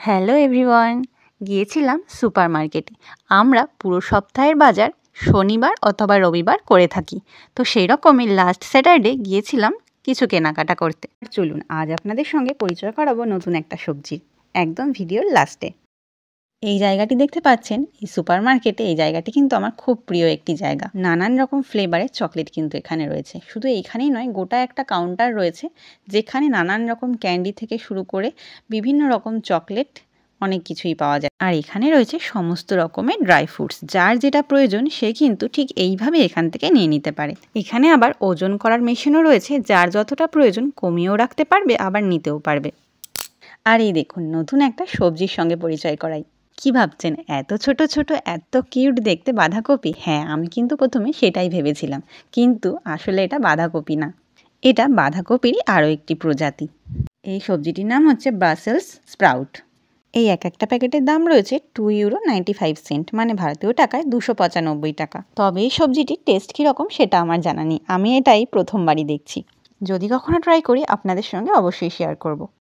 Hello everyone, গিয়েছিলাম super মার্কেটে। আমরা পুরো সপ্তাহের বাজার শনিবার অথবা রবিবার করে থাকি। তো সেই রকমই লাস্ট স্যাটারডে গিয়েছিলাম কিছু কেনাকাটা করতে। চলুন আজ আপনাদের সঙ্গে পরিচয় করাবো নতুন একটা সবজির, একদম ভিডিওর লাস্টে। এই জায়গাটি দেখতে পাচ্ছেন, এই সুপার মার্কেটে এই জায়গাটি কিন্তু আমার খুব প্রিয় একটি জায়গা। নানান রকম ফ্লেভারের চকলেট কিন্তু এখানে রয়েছে। শুধু এইখানেই নয়, গোটা একটা কাউন্টার রয়েছে যেখানে নানান রকম ক্যান্ডি থেকে শুরু করে বিভিন্ন রকম চকলেট অনেক কিছুই পাওয়া যায়। আর এখানে রয়েছে সমস্ত রকমের ড্রাই ফ্রুটস, যার যেটা প্রয়োজন সে কিন্তু ঠিক এইভাবে এখান থেকে নিয়ে নিতে পারে। এখানে আবার ওজন করার মেশিনও রয়েছে, যার যতটা প্রয়োজন কমিয়েও রাখতে পারবে আবার নিতেও পারবে। আর এই দেখুন, নতুন একটা সবজির সঙ্গে পরিচয় করাই। কি ভাবছেন, এত ছোট ছোট এত কিউট দেখতে বাঁধাকপি? হ্যাঁ, আমি কিন্তু প্রথমে সেটাই ভেবেছিলাম, কিন্তু আসলে এটা বাঁধাকপি না, এটা বাঁধাকপিরই আরও একটি প্রজাতি। এই সবজিটির নাম হচ্ছে ব্রাসেলস স্প্রাউট। এই একটা প্যাকেটের দাম রয়েছে €2.95, মানে ভারতীয় টাকায় 295 টাকা। তবে এই সবজিটির টেস্ট কীরকম সেটা আমার জানা নেই, আমি এটাই প্রথমবারই দেখছি। যদি কখনো ট্রাই করি আপনাদের সঙ্গে অবশ্যই শেয়ার করব।